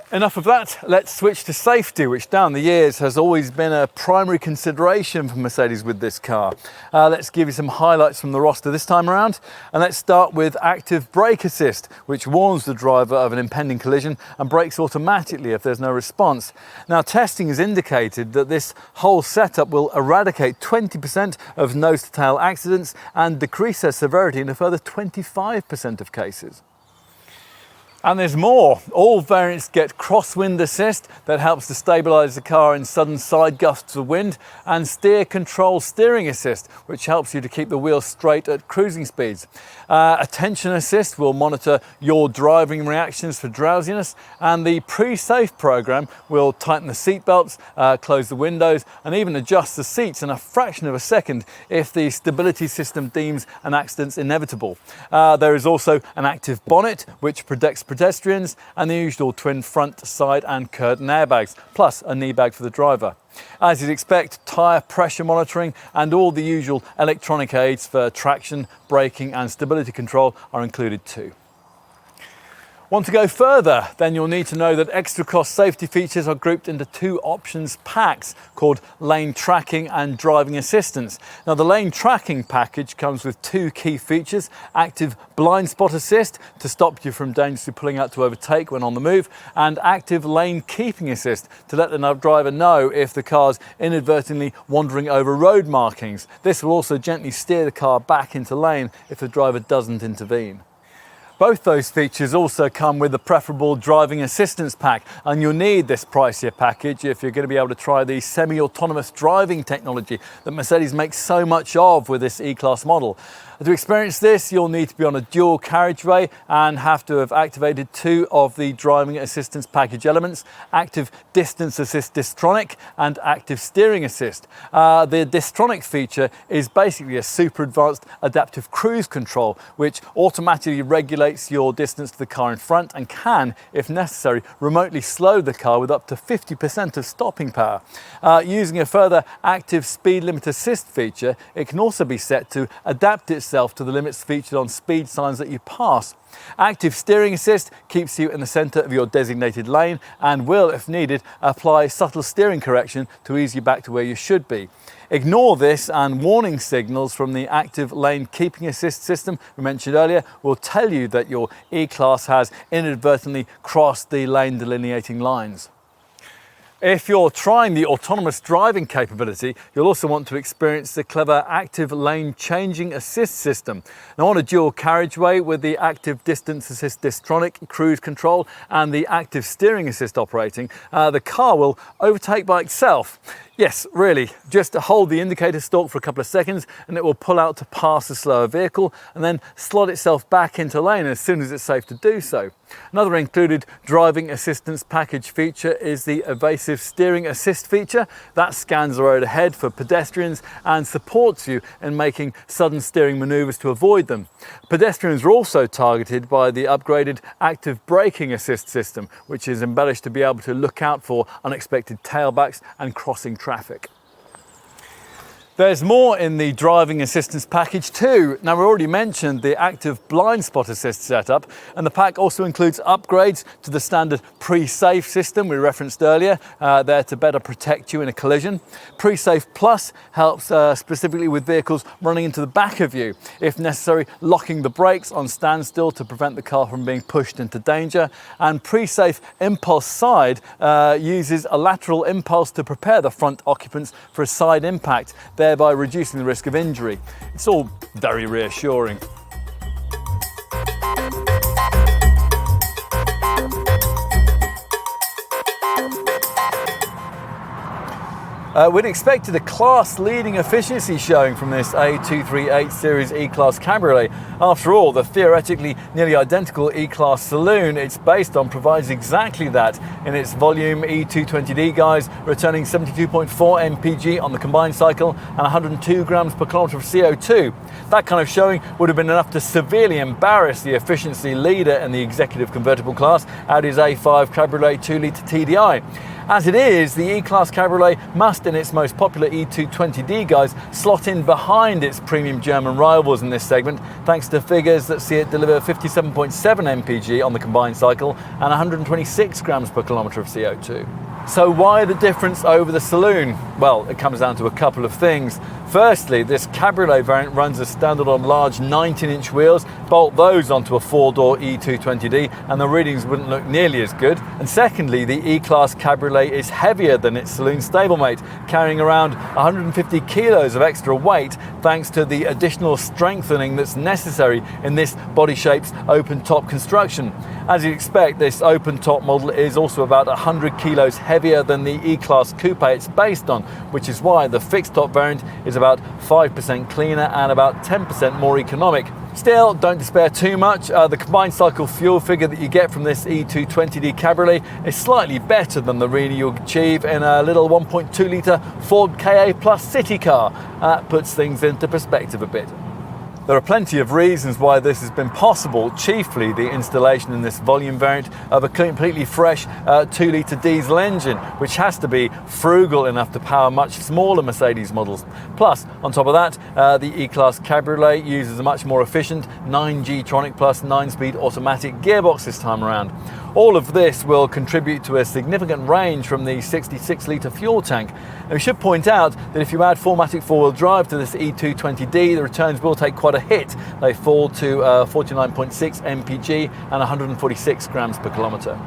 Enough of that, let's switch to safety, which down the years has always been a primary consideration for Mercedes with this car. Let's give you some highlights from the roster this time around, and let's start with active brake assist, which warns the driver of an impending collision and brakes automatically if there's no response. Now, testing has indicated that this whole setup will eradicate 20% of nose-to-tail accidents and decrease their severity in a further 25% of cases. And there's more. All variants get crosswind assist that helps to stabilise the car in sudden side gusts of wind, and steer control steering assist, which helps you to keep the wheel straight at cruising speeds. Attention assist will monitor your driving reactions for drowsiness, and the pre-safe program will tighten the seat belts, close the windows, and even adjust the seats in a fraction of a second if the stability system deems an accident inevitable. There is also an active bonnet which protects pedestrians, and the usual twin front, side and curtain airbags, plus a knee bag for the driver. As you'd expect, tyre pressure monitoring and all the usual electronic aids for traction, braking and stability control are included too. Want to go further? Then you'll need to know that extra cost safety features are grouped into two options packs called lane tracking and driving assistance. Now the lane tracking package comes with two key features: active blind spot assist to stop you from dangerously pulling out to overtake when on the move, and active lane keeping assist to let the driver know if the car's inadvertently wandering over road markings. This will also gently steer the car back into lane if the driver doesn't intervene. Both those features also come with the preferable driving assistance pack, and you'll need this pricier package if you're going to be able to try the semi-autonomous driving technology that Mercedes makes so much of with this E-Class model. To experience this, you'll need to be on a dual carriageway and have to have activated two of the driving assistance package elements: active distance assist Distronic and active steering assist. The Distronic feature is basically a super advanced adaptive cruise control which automatically regulates your distance to the car in front and can, if necessary, remotely slow the car with up to 50% of stopping power. Using a further active speed limit assist feature, it can also be set to adapt itself to the limits featured on speed signs that you pass. Active steering assist keeps you in the centre of your designated lane and will, if needed, apply subtle steering correction to ease you back to where you should be. Ignore this, and warning signals from the active lane keeping assist system we mentioned earlier will tell you that your E-Class has inadvertently crossed the lane delineating lines. If you're trying the autonomous driving capability, you'll also want to experience the clever active lane changing assist system. Now, on a dual carriageway with the active distance assist Distronic cruise control and the active steering assist operating, the car will overtake by itself. Yes, really, just to hold the indicator stalk for a couple of seconds and it will pull out to pass a slower vehicle and then slot itself back into lane as soon as it's safe to do so. Another included driving assistance package feature is the evasive steering assist feature. That scans the road ahead for pedestrians and supports you in making sudden steering maneuvers to avoid them. Pedestrians are also targeted by the upgraded active braking assist system, which is embellished to be able to look out for unexpected tailbacks and crossing traffic. There's more in the driving assistance package too. Now, we already mentioned the active blind spot assist setup, and the pack also includes upgrades to the standard pre-safe system we referenced earlier, there to better protect you in a collision. Pre-safe Plus helps specifically with vehicles running into the back of you, if necessary locking the brakes on standstill to prevent the car from being pushed into danger. And pre-safe Impulse Side uses a lateral impulse to prepare the front occupants for a side impact, thereby reducing the risk of injury. It's all very reassuring. We'd expected a class-leading efficiency showing from this A238 Series E-Class Cabriolet. After all, the theoretically nearly identical E-Class saloon it's based on provides exactly that in its volume E220D guise, returning 72.4 mpg on the combined cycle and 102 grams per kilometre of CO2. That kind of showing would have been enough to severely embarrass the efficiency leader in the executive convertible class, Audi's A5 Cabriolet 2-litre TDI. As it is, the E-Class Cabriolet must, in its most popular E220D guise, slot in behind its premium German rivals in this segment, thanks to figures that see it deliver 57.7 mpg on the combined cycle and 126 grams per kilometre of CO2. So why the difference over the saloon? Well, it comes down to a couple of things. Firstly, this Cabriolet variant runs as standard on large 19-inch wheels. Bolt those onto a 4-door E220D and the readings wouldn't look nearly as good. And secondly, the E-Class Cabriolet is heavier than its saloon stablemate, carrying around 150 kilos of extra weight thanks to the additional strengthening that's necessary in this body shape's open-top construction. As you'd expect, this open-top model is also about 100 kilos heavier than the E-Class Coupe it's based on, which is why the fixed-top variant is about 5% cleaner and about 10% more economic. Still, don't despair too much. The combined cycle fuel figure that you get from this E220D Cabriolet is slightly better than the reading you'll achieve in a little 1.2 litre Ford Ka Plus city car. That puts things into perspective a bit. There are plenty of reasons why this has been possible, chiefly the installation in this volume variant of a completely fresh 2-litre diesel engine, which has to be frugal enough to power much smaller Mercedes models. Plus, on top of that, the E-Class Cabriolet uses a much more efficient 9G-tronic plus 9-speed automatic gearbox this time around. All of this will contribute to a significant range from the 66-litre fuel tank. And we should point out that if you add 4MATIC 4-wheel drive to this E220D, the returns will take quite a hit. They fall to 49.6 mpg and 146 grams per kilometre.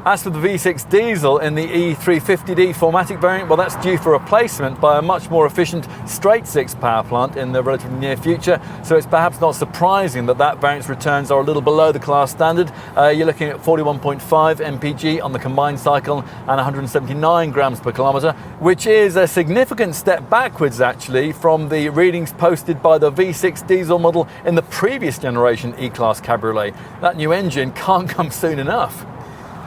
As for the V6 diesel in the E350D 4MATIC variant, well, that's due for replacement by a much more efficient straight-six power plant in the relatively near future, so it's perhaps not surprising that that variant's returns are a little below the class standard. You're looking at 41.5 mpg on the combined cycle and 179 grams per kilometre, which is a significant step backwards actually from the readings posted by the V6 diesel model in the previous generation E-Class Cabriolet. That new engine can't come soon enough.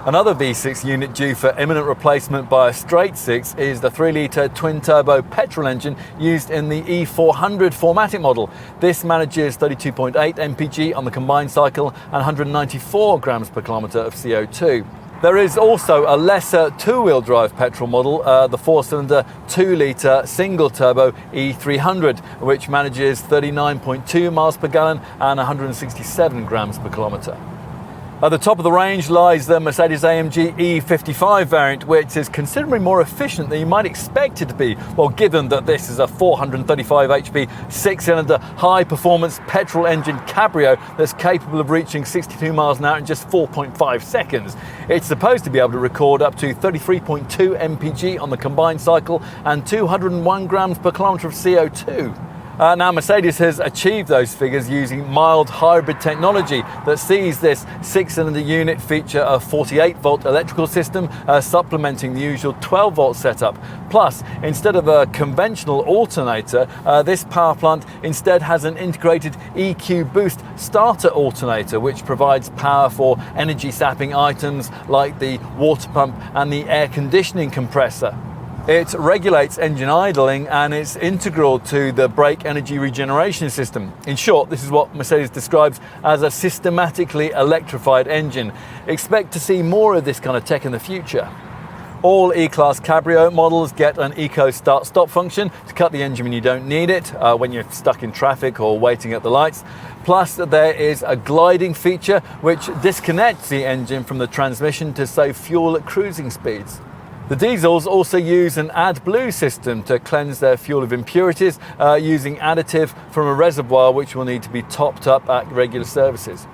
Another V6 unit due for imminent replacement by a straight-six is the 3-litre twin-turbo petrol engine used in the E400 4MATIC model. This manages 32.8 mpg on the combined cycle and 194 grams per kilometre of CO2. There is also a lesser two-wheel drive petrol model, the 4-cylinder 2-litre single-turbo E300, which manages 39.2 miles per gallon and 167 grams per kilometre. At the top of the range lies the Mercedes-AMG E55 variant, which is considerably more efficient than you might expect it to be, well, given that this is a 435 HP 6-cylinder high-performance petrol engine cabrio that's capable of reaching 62 miles an hour in just 4.5 seconds. It's supposed to be able to record up to 33.2 mpg on the combined cycle and 201 grams per kilometre of CO2. Now, Mercedes has achieved those figures using mild hybrid technology that sees this 6-cylinder unit feature a 48-volt electrical system supplementing the usual 12-volt setup. Plus, instead of a conventional alternator, this power plant instead has an integrated EQ Boost starter alternator, which provides power for energy-sapping items like the water pump and the air conditioning compressor. It regulates engine idling and it's integral to the brake energy regeneration system. In short, this is what Mercedes describes as a systematically electrified engine. Expect to see more of this kind of tech in the future. All E-Class Cabrio models get an eco start-stop function to cut the engine when you don't need it, when you're stuck in traffic or waiting at the lights. Plus, there is a gliding feature which disconnects the engine from the transmission to save fuel at cruising speeds. The diesels also use an AdBlue system to cleanse their fuel of impurities using additive from a reservoir which will need to be topped up at regular services.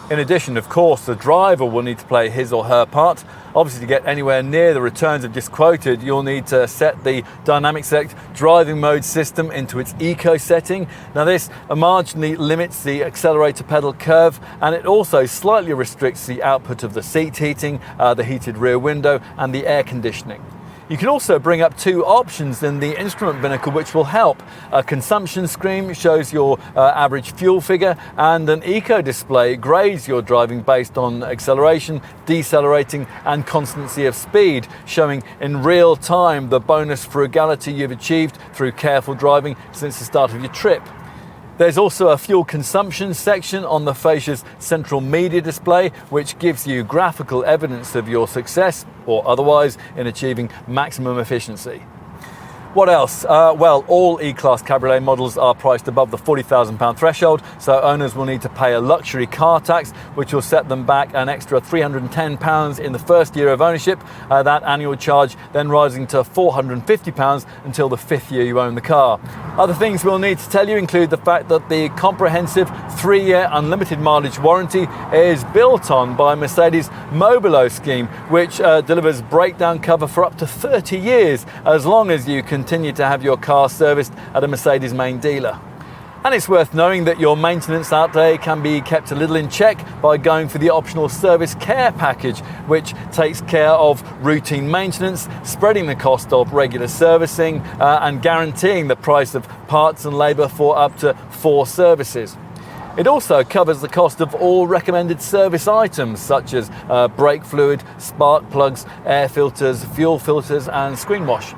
In addition, of course, the driver will need to play his or her part. Obviously, to get anywhere near the returns I've just quoted, you'll need to set the Dynamic Select driving mode system into its eco setting. Now, this marginally limits the accelerator pedal curve, and it also slightly restricts the output of the seat heating, the heated rear window, and the air conditioning. You can also bring up two options in the instrument binnacle which will help. A consumption screen shows your average fuel figure, and an eco display grades your driving based on acceleration, decelerating and constancy of speed, showing in real time the bonus frugality you've achieved through careful driving since the start of your trip. There's also a fuel consumption section on the fascia's central media display, which gives you graphical evidence of your success, or otherwise, in achieving maximum efficiency. What else? Well, all E-Class Cabriolet models are priced above the £40,000 threshold, so owners will need to pay a luxury car tax, which will set them back an extra £310 in the first year of ownership. That annual charge then rising to £450 until the 5th year you own the car. Other things we'll need to tell you include the fact that the comprehensive 3-year unlimited mileage warranty is built on by Mercedes' Mobilo scheme, which delivers breakdown cover for up to 30 years, as long as you continue to have your car serviced at a Mercedes main dealer. And it's worth knowing that your maintenance outlay can be kept a little in check by going for the optional service care package, which takes care of routine maintenance, spreading the cost of regular servicing, and guaranteeing the price of parts and labour for up to 4 services. It also covers the cost of all recommended service items such as brake fluid, spark plugs, air filters, fuel filters and screen wash.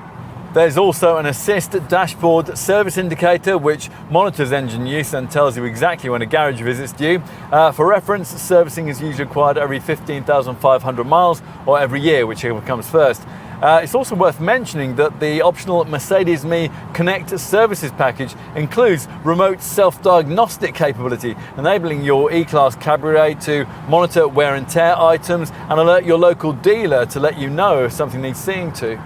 There's also an assist dashboard service indicator which monitors engine use and tells you exactly when a garage visit's due. For reference, servicing is usually required every 15,500 miles or every year, whichever comes first. It's also worth mentioning that the optional Mercedes Me Connect services package includes remote self-diagnostic capability, enabling your E-Class Cabriolet to monitor wear and tear items and alert your local dealer to let you know if something needs seeing to.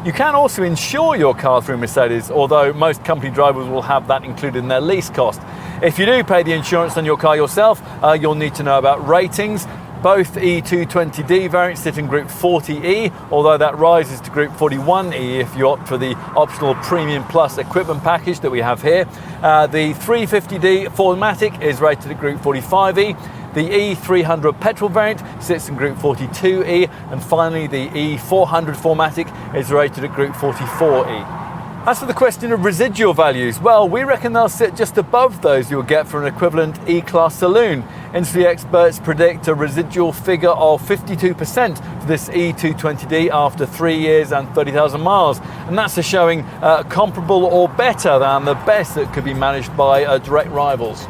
You can also insure your car through Mercedes, although most company drivers will have that included in their lease cost. If you do pay the insurance on your car yourself, you'll need to know about ratings. Both E220D variants sit in Group 40E, although that rises to Group 41E if you opt for the optional Premium Plus equipment package that we have here. The 350D 4MATIC is rated at Group 45E. The E300 petrol variant sits in Group 42E, and finally the E400 4MATIC is rated at Group 44E. As for the question of residual values, well, we reckon they'll sit just above those you'll get for an equivalent E-Class saloon. Industry experts predict a residual figure of 52% for this E220D after 3 years and 30,000 miles. And that's a showing comparable or better than the best that could be managed by direct rivals.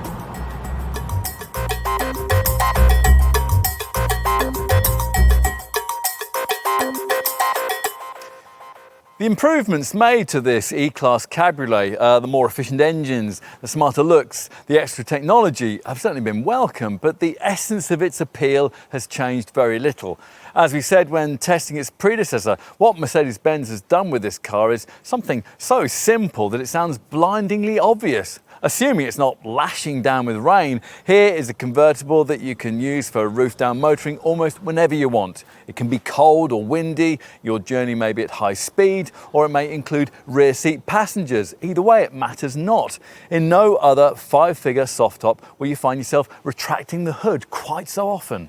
The improvements made to this E-Class Cabriolet, the more efficient engines, the smarter looks, the extra technology have certainly been welcome, but the essence of its appeal has changed very little. As we said when testing its predecessor, what Mercedes-Benz has done with this car is something so simple that it sounds blindingly obvious. Assuming it's not lashing down with rain, here is a convertible that you can use for roof-down motoring almost whenever you want. It can be cold or windy, your journey may be at high speed, or it may include rear seat passengers. Either way, it matters not. In no other 5-figure soft top will you find yourself retracting the hood quite so often.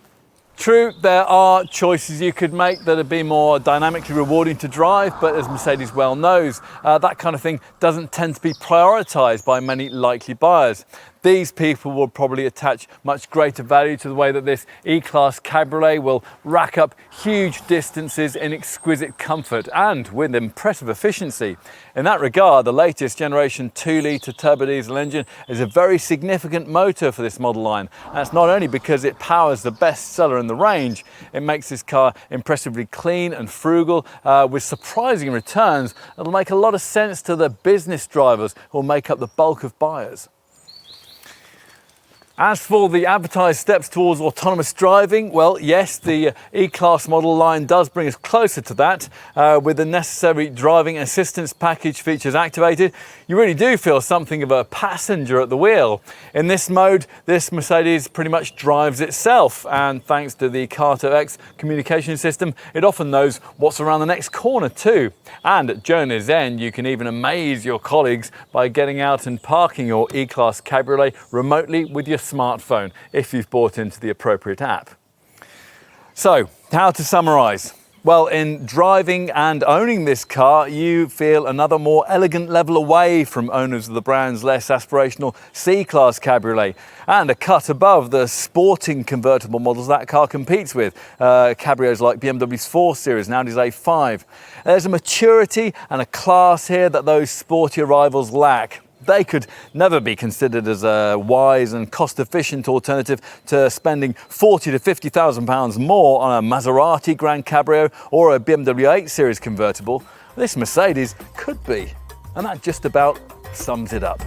True, there are choices you could make that would be more dynamically rewarding to drive, but as Mercedes well knows, that kind of thing doesn't tend to be prioritised by many likely buyers. These people will probably attach much greater value to the way that this E-Class Cabriolet will rack up huge distances in exquisite comfort and with impressive efficiency. In that regard, the latest generation 2-litre turbo diesel engine is a very significant motor for this model line. And that's not only because it powers the best seller in the range, it makes this car impressively clean and frugal with surprising returns that'll make a lot of sense to the business drivers who will make up the bulk of buyers. As for the advertised steps towards autonomous driving, well, yes, the E-Class model line does bring us closer to that. With the necessary driving assistance package features activated, you really do feel something of a passenger at the wheel. In this mode, this Mercedes pretty much drives itself, and thanks to the Car2X communication system, it often knows what's around the next corner too. And at journey's end, you can even amaze your colleagues by getting out and parking your E-Class Cabriolet remotely with your smartphone if you've bought into the appropriate app. So, how to summarise? Well, in driving and owning this car, you feel another more elegant level away from owners of the brand's less aspirational C-Class Cabriolet, and a cut above the sporting convertible models that car competes with, cabrios like BMW's 4 Series and Audi's A5. There's a maturity and a class here that those sportier rivals lack. They could never be considered as a wise and cost-efficient alternative to spending £40,000 to £50,000 more on a Maserati Grand Cabrio or a BMW 8 Series convertible. this Mercedes could be. And that just about sums it up.